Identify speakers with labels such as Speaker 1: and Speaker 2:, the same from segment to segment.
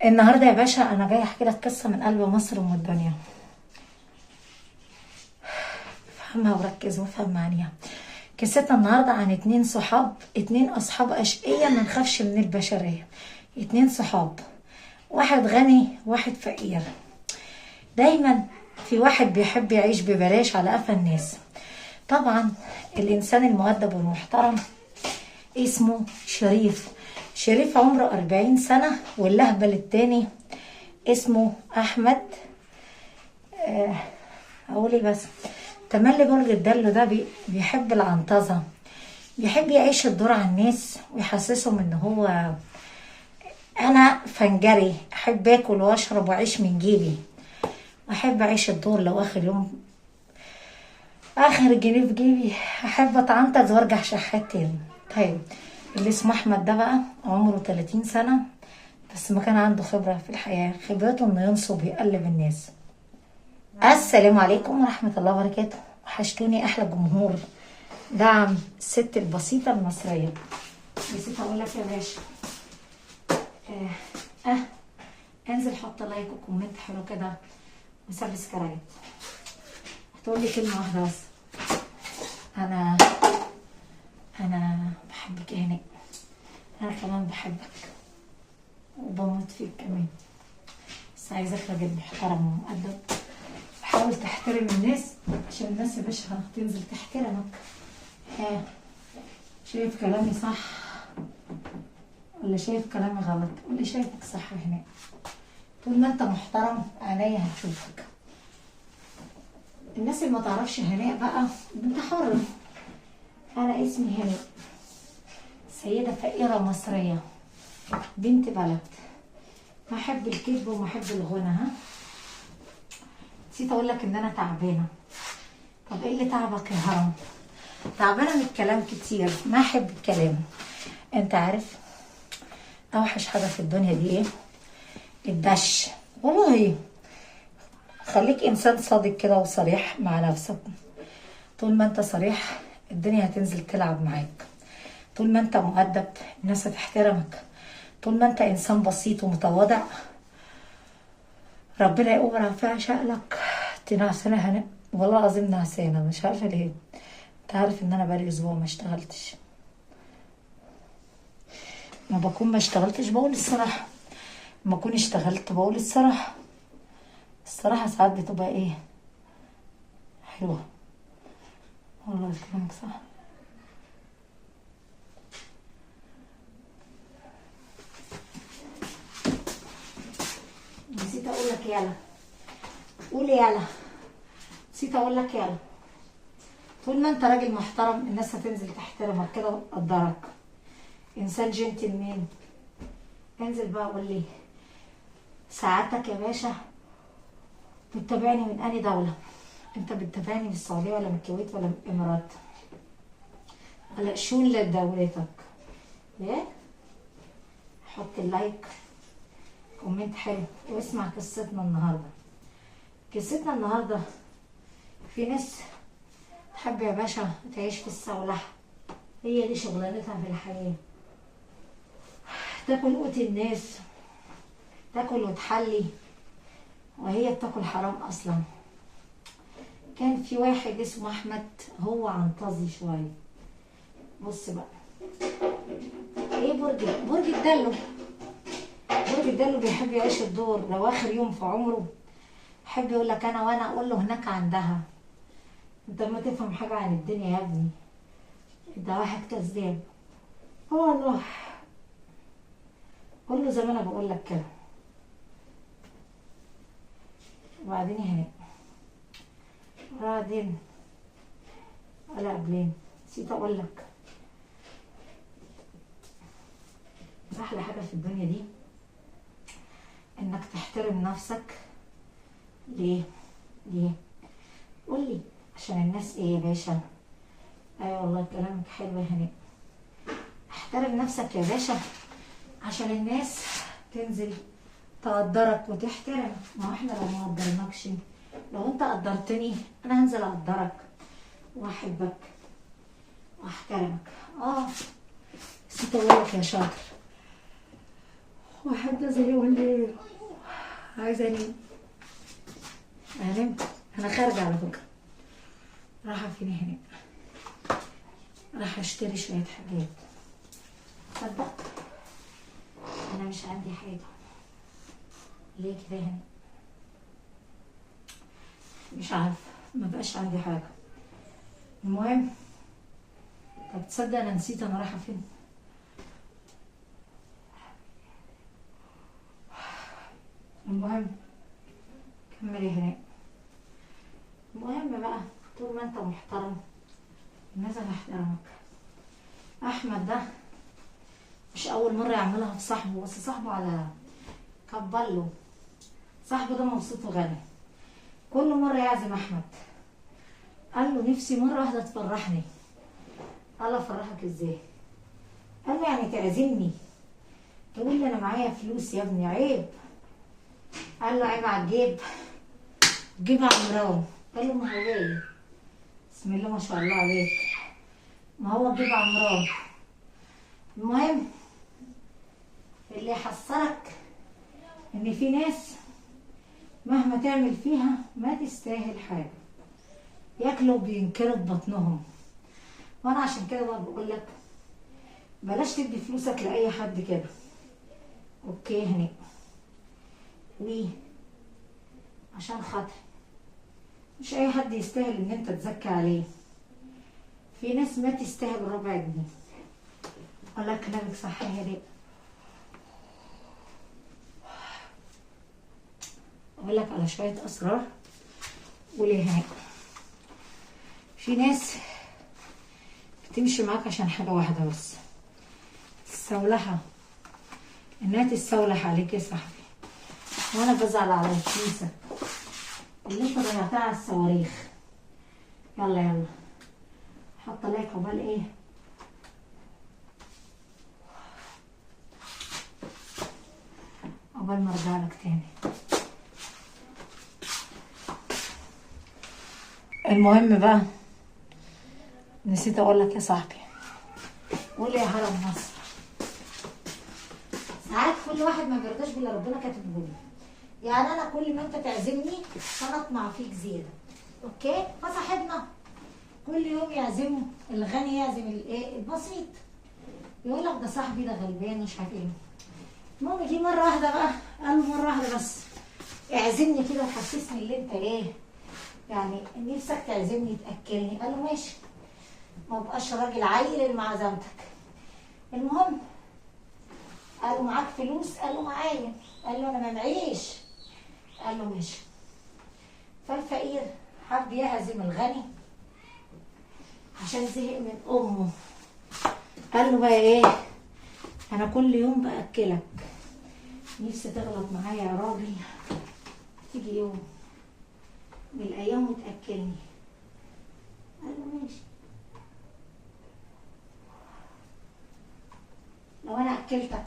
Speaker 1: النهارده يا باشا انا جايه احكي لك قصه من قلب مصر ومن الدنيا. افهمها وركز وافهم معانيها. قصتنا النهارده عن اتنين اصحاب اشقية ما نخافش من البشريه. اتنين صحاب، واحد غني واحد فقير. دايما في واحد بيحب يعيش ببلاش على قفا الناس. طبعا الانسان المؤدب والمحترم اسمه شريف. شريف عمره 40 سنة، واللهبل التاني اسمه أحمد. أقول إيه بس. تملي برج الدلو ده بيحب العنطزة، بيحب يعيش الدور على الناس ويحسسهم إن هو أنا فنجري، أحب آكل وأشرب وأعيش من جيبي، وأحب أعيش الدور. لو آخر جنيه في جيبي أحب أتعنطز وأرجع شحات تاني. طيب اللي اسمه أحمد ده بقى عمره 30 سنة، بس ما كان عنده خبرة في الحياة، خبرته إنه ينصب ويقلب الناس. السلام عليكم ورحمة الله وبركاته. وحشتوني أحلى جمهور دعم الست البسيطة المصرية. نسيت أقول لك يا باشا، انزل حط لايك وكومنت حلو كده وسبسكرايب. هتقول لي كلمة واحدة بس، أنا بحبك يا هناء. أنا كمان بحبك وبموت فيك كمان، بس عايزك راجل محترم ومؤدب. حاول تحترم الناس عشان الناس يا باشا تنزل تحترمك. شايف كلامي صح ولا شايف كلامي غلط؟ قولي شايفك صح هنا. طول ما انت محترم عينيا هتشوفك. الناس اللي ما تعرفش هناء بقى انت حر. انا اسمي هناء، سيدة فقيرة مصرية، بنت بلد، بحب الكذب وبحب الغنى. نسيت اقول لك ان انا تعبانه. طب ايه اللي تعبك يا هرم؟ تعبانه من الكلام كتير، ما احب الكلام. انت عارف اوحش حاجه في الدنيا دي ايه؟ الدش. والله خليك انسان صادق كده وصريح مع نفسك. طول ما انت صريح الدنيا هتنزل تلعب معاك. طول ما انت مؤدب الناس هتحترمك. طول ما انت انسان بسيط ومتواضع ربنا يقوم رافع شأنك. نعسانة هنا والله العظيم، نعسانة مش عارفة ليه. انت عارف ان انا بقالي اسبوع ما اشتغلتش. ما بكون ما اشتغلتش بقول الصراحة، ما اكون اشتغلت بقول الصراحة. الصراحة ساعات بتبقى ايه حلوة. والله كلامك صح. نسيت اقول لك يلا، قولي يلا. نسيت اقول لك يلا. طول ما انت راجل محترم الناس هتنزل تحترمك كده وتقدرك. انسان جنتلمان. انزل بقى قول لي سعادتك يا باشا بتتابعني من انهي دولة؟ انت بتتابعني من السعودية ولا من الكويت ولا من الامارات؟ ولا شون لدولتك؟ ايه؟ حط اللايك كومنت حلو واسمع قصتنا النهارده. قصتنا النهارده في ناس تحب يا باشا تعيش في السولحة، هي دي شغلانتها في الحياة. تاكل قوت الناس، تاكل وتحلي، وهي بتاكل حرام اصلا. كان في واحد اسمه احمد، هو عنطزي شويه. بص بقى ايه برج الدلو. برج الدلو بيحب يعيش الدور. لو اخر يوم في عمره يحب يقول لك انا وانا اقول له هناك عندها. انت ما تفهم حاجه عن الدنيا يا ابني، انت واحد كذاب. والله قول له زي ما انا بقول لك كده. وبعدين هنا بعدين ولا قبلين نسيت اقول لك احلى حاجه في الدنيا دي انك تحترم نفسك. ليه قول لي عشان الناس ايه يا باشا؟ ايوه والله كلامك حلو يا هناء. احترم نفسك يا باشا عشان الناس تنزل تقدرك وتحترمك. ما احنا لو ما قدرناكش، لو انت قدرتني انا هنزل اقدرك واحبك واحترمك. نسيت اقول لك يا شاطر، واحدة زي الليل، عايزة انام. انا نمت، انا خارجة على فكرة، رايحة فين هنا؟ رايحة اشتري شوية حاجات. تصدق انا مش عندي حاجة. ليه كده هنا؟ مش عارفة، مبقاش عندي حاجة. المهم، طب تصدق انا نسيت انا رايحة فين؟ المهم كملي هنا. المهم بقى، طول ما انت محترم الناس هتحترمك. احمد ده مش اول مره يعملها في صاحبه، بس صاحبه على كبله. صاحبه ده مبسوط وغني، كل مره يعزم احمد. قال له نفسي مره واحده تفرحني. قال له افرحك ازاي؟ قال له يعني تعزمني تقول لي انا معايا فلوس؟ يا ابني عيب. قال له عيب على الجيب، جيب عمران. قال له ما هو جاي، بسم الله ما شاء الله عليك، ما هو جيب عمران. المهم اللي يحسرك ان في ناس مهما تعمل فيها ما تستاهل حاجه، ياكلوا بينكروا ببطنهم. وانا عشان كده بقى بقول لك بلاش تدي فلوسك لاي حد كده. اوكي هني وي، عشان خاطر مش اي حد يستاهل ان انت تزكي عليه. في ناس ما تستاهل ربع جنيه. اقول لك كلامك صح يا ريت. اقول لك على شويه اسرار. قولي هنا، في ناس بتمشي معاك عشان حاجه واحده بس، تستولها، انها تستولح عليك يا صاحبي. وانا بزعل على الكيسه اللي انت ضيعتها على الصواريخ. يلا يلا، حط لك عقبال ايه، عقبال ما ارجع لك تاني. المهم بقى، نسيت اقول لك يا صاحبي، قول يا هرم مصر. ساعات كل واحد ما بيرضاش باللي ربنا كاتبه له. يعني انا كل ما انت تعزمني انا اطمع فيك زياده. اوكي؟ فصاحبنا كل يوم يعزمه، الغني يعزم الايه البسيط، يقول لك ده صاحبي ده غلبان مش عارف ايه. المهم يجي مره واحده بقى، قال له مره واحده بس اعزمني كده وحسسني اللي انت ايه، يعني نفسك تعزمني تاكلني. قال له ماشي، ما بقاش راجل عيل مع عزمتك. المهم قال له معاك فلوس؟ قال له معايا. قال له انا ما معيش. قال له ماشي. فالفقير حب يهزم الغني عشان زهق من امه. قال له بقى ايه، انا كل يوم باكلك، نفسي تغلط معايا يا راجل، تيجي يوم من الايام وتاكلني. قال له ماشي. لو انا اكلتك،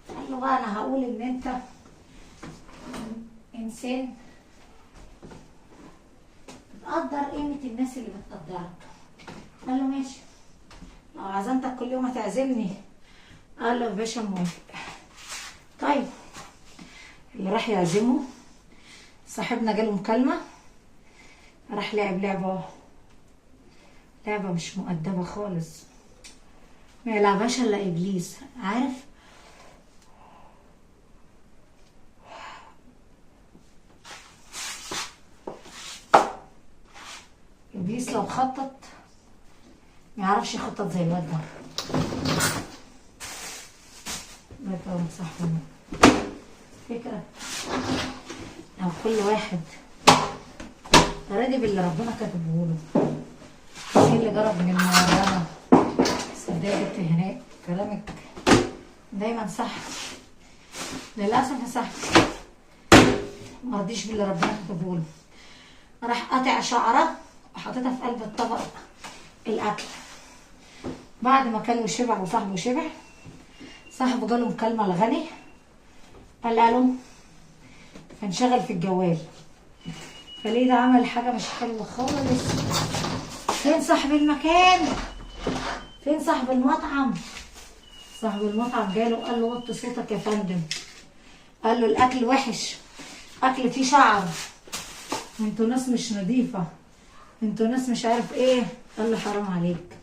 Speaker 1: قال له بقى انا هقول ان انت انسان بتقدر قيمة الناس اللي بتقدرك. قال له ماشي، لو عزمتك كل يوم هتعزمني. قال له يا باشا موافق. طيب اللي راح يعزمه صاحبنا جاله مكالمة، راح لعب لعبة مش مؤدبة خالص، ما يلعبهاش الا ابليس، عارف؟ ابليس لو خطط ما يعرفش يخطط زي الواد ده. الله يكرمك صاحبنا. فكرة لو كل واحد راضي باللي ربنا كاتبه له، ايه اللي جرب من الموضوع؟ صدقني يا بنت هناء كلامك دايما صح. للاسف يا صاحبي مرضيش باللي ربنا كاتبه له، راح قاطع شعره وحطيتها في قلب الطبق الاكل. بعد ما كان شبع وصاحبه شبع، صاحبه جاله مكالمه الغني، قال له فانشغل في الجوال، فليه ده عمل حاجه مش حلوه خالص. فين صاحب المكان؟ فين صاحب المطعم؟ صاحب المطعم جاله قال له وطي صوتك يا فندم، قال له الاكل وحش، اكل فيه شعر، انتوا ناس مش نظيفه، انتوا ناس مش عارف ايه. قال له حرام عليك،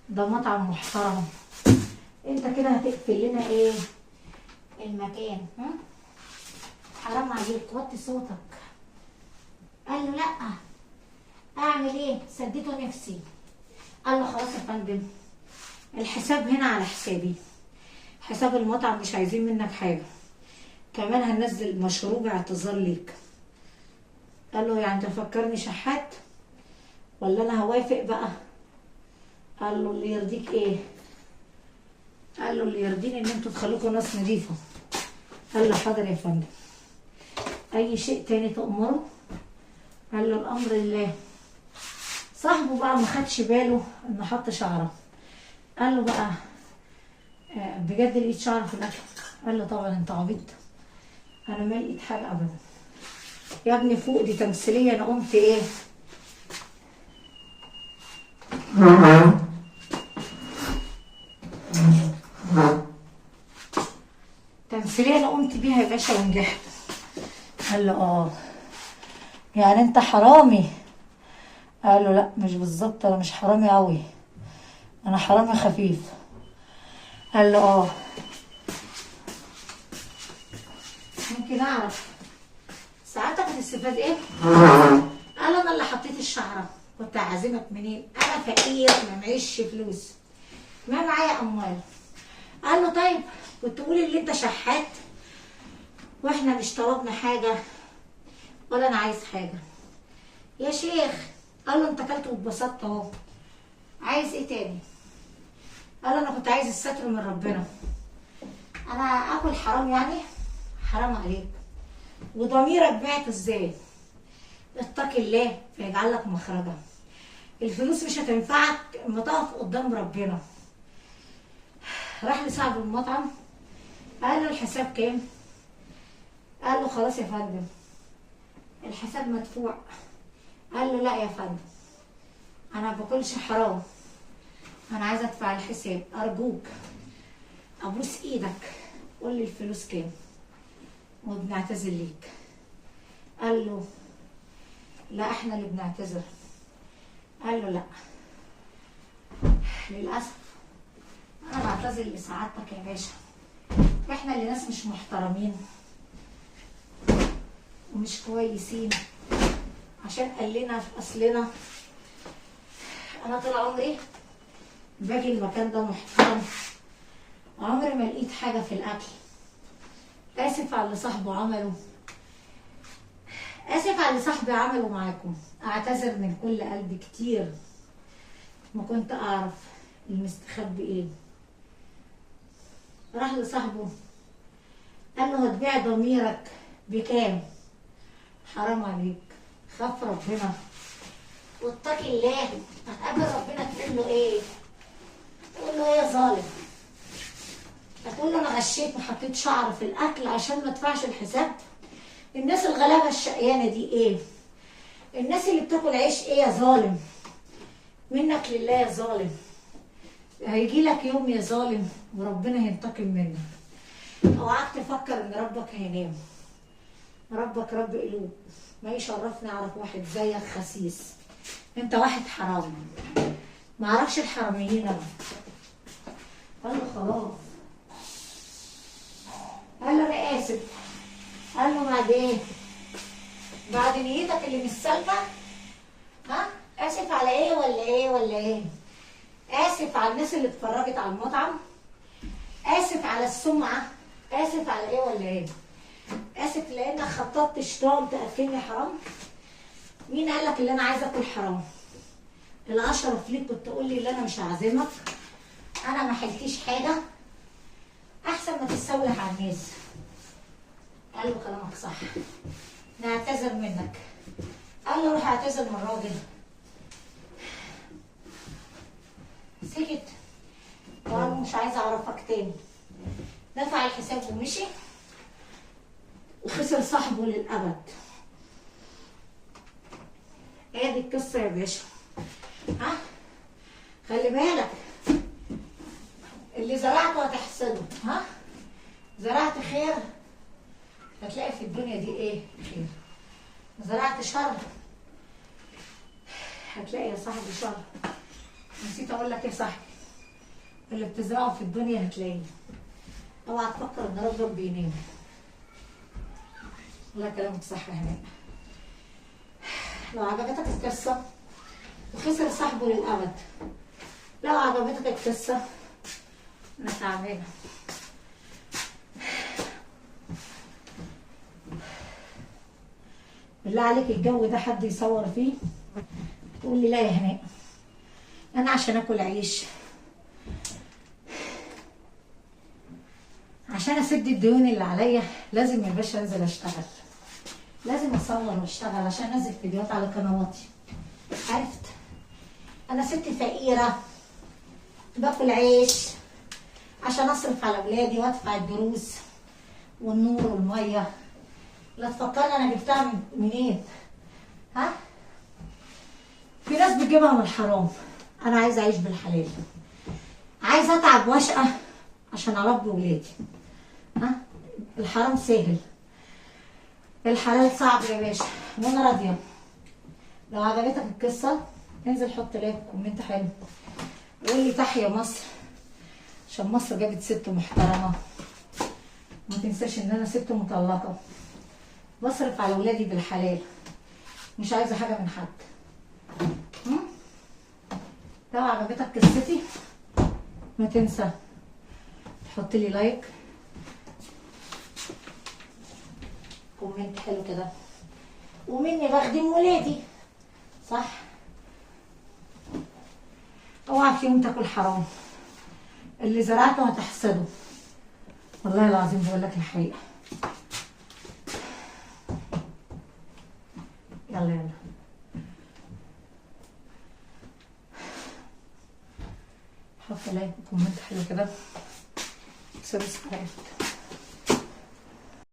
Speaker 1: ده مطعم محترم، انت كده هتقفل لنا ايه المكان، ها؟ حرام عليك وطي صوتك. قال له لا، اعمل ايه؟ سديته نفسي. قال له خلاص يا فندم، الحساب هنا على حسابي، حساب المطعم مش عايزين منك حاجه، كمان هننزل مشروب اعتذار ليك. قال له يعني تفكرني شحات ولا انا هوافق بقى؟ قال له اللي يرضيك ايه؟ قال له اللي يرضيني ان انتوا تخلوكوا ناس نظيفه. قال له حاضر يا فندم، اي شيء تاني تأمره؟ قال له الامر لله. صاحبه بقى ما خدش باله انه حط شعره. قال له بقى بجد لقيت شعر في الاكل؟ قال له طبعا انت عبيط، انا ما لقيت حاجه ابدا يا ابني، فوق دي تمثيليه، انا قمت ايه تمثيليه انا قمت بيها يا باشا ونجحت. قال له يعني انت حرامي؟ قال له لا مش بالظبط، انا مش حرامي قوي، انا حرامي خفيف. قال له ممكن اعرف ساعتك هتستفاد ايه؟ قال انا اللي حطيت الشعره، كنت اعزمك منين؟ انا فقير ما معيش فلوس، ما معايا اموال. قال له طيب كنت تقول اللي انت شحات واحنا مش طلبنا حاجه ولا انا عايز حاجه يا شيخ. قال له انت اكلت واتبسطت اهو، عايز ايه تاني؟ قال له انا كنت عايز الستر من ربنا، انا اكل حرام يعني؟ حرام عليك، وضميرك بعته ازاي؟ اتقي الله فيجعل لك مخرجا، الفلوس مش هتنفعك اما تقف قدام ربنا. راح لصاحب المطعم قال له الحساب كام؟ قال له خلاص يا فندم الحساب مدفوع. قال له لا يا فندم انا ما باكلش حرام، انا عايزه ادفع الحساب، ارجوك ابوس ايدك قول لي الفلوس كام وبنعتذر ليك. قال له لا احنا اللي بنعتذر. قال له لا للاسف انا بعتذر لسعادتك يا باشا، احنا اللي ناس مش محترمين ومش كويسين، عشان قال لنا في اصلنا انا طول عمري باجي المكان ده محترم، عمري ما لقيت حاجه في الاكل، اسف على اللي صاحبه عمله، اسف على اللي صاحبي عمله معاكم، اعتذر من كل قلبي كتير، ما كنت اعرف المستخبي ايه. راح لصاحبه قال له هتبيع ضميرك بكام؟ حرام عليك، خاف ربنا واتقي الله، هتقابل ربنا تقول له ايه؟ تقول له ايه يا ظالم؟ هتقول له انا غشيت وحطيت شعر في الاكل عشان ما ادفعش الحساب؟ الناس الغلابه الشقيانه دي ايه؟ الناس اللي بتاكل عيش ايه يا ظالم؟ منك لله يا ظالم، هيجي لك يوم يا ظالم وربنا هينتقم منك. اوعاك تفكر ان ربك هينام، ربك رب قلوب، ما يشرفني اعرف واحد زيك خسيس، انت واحد حرامي ما اعرفش الحراميين انا. قال له خلاص، قال له انا اسف. قال له بعد ايه؟ بعد نيتك اللي مش سالكه؟ ها؟ اسف على ايه ولا ايه ولا ايه؟ اسف على الناس اللي اتفرجت على المطعم؟ اسف على السمعه؟ اسف على ايه ولا ايه؟ اسف لانك خططت شيطان تاكلني حرام؟ مين قالك اللي انا عايزه اكل حرام؟ الاشرف ليك كنت تقول لي اللي انا مش هعزمك، انا ما حلتيش حاجه، احسن ما تستولح على الناس. قال له كلامك صح، نعتذر منك. قال له روح اعتذر من الراجل. سكت وقال له مش عايزه اعرفك تاني. دفع الحساب ومشي وخسر صاحبه للابد. هي دي القصه يا باشا. ها خلي بالك اللي زرعته هتحصل. تحسده. ها؟ زرعت خير هتلاقي في الدنيا دي ايه؟ خير. زرعت شر هتلاقي يا صاحبي شر. نسيت اقول لك يا صاحبي، اللي بتزرعه في الدنيا هتلاقيه. اوعى تفكر ان ربك بينام. والله كلامك صح يا هناء. لو عجبتك القصه وخسر صاحبه للابد. لو عجبتك القصه انا تعبانه. بالله عليك الجو ده حد يصور فيه تقول لي لا يا هناء، انا عشان اكل عيش، عشان اسد الديون اللي عليا لازم يا باشا انزل اشتغل، لازم اصور واشتغل عشان انزل فيديوهات على قنواتي. عرفت؟ انا ست فقيره باكل عيش عشان اصرف على اولادي وادفع الدروس والنور والميه. لا تفكرني انا جبتها منين. ها؟ في ناس بتجيبها من الحرام. انا عايزه اعيش بالحلال، عايزه اتعب واشقى عشان اربي ولادي. ها؟ الحرام سهل، الحلال صعب يا باشا، وانا راضيه. لو عجبتك القصه انزل حط لايك وكومنت حلو وقول لي تحيا مصر، عشان مصر جابت ست محترمه. ما تنساش ان انا ست مطلقه بصرف على ولادي بالحلال، مش عايزه حاجه من حد. لو عجبتك قصتي ما تنسى تحط لي لايك، كومنت حلو كده، ومني بخدم ولادي صح. اوعى في يوم تاكل حرام، اللي زرعته هتحسده. والله العظيم بقول لك الحقيقه. يلا يلا حط لايك وكومنت حلو كده، سبسكرايب.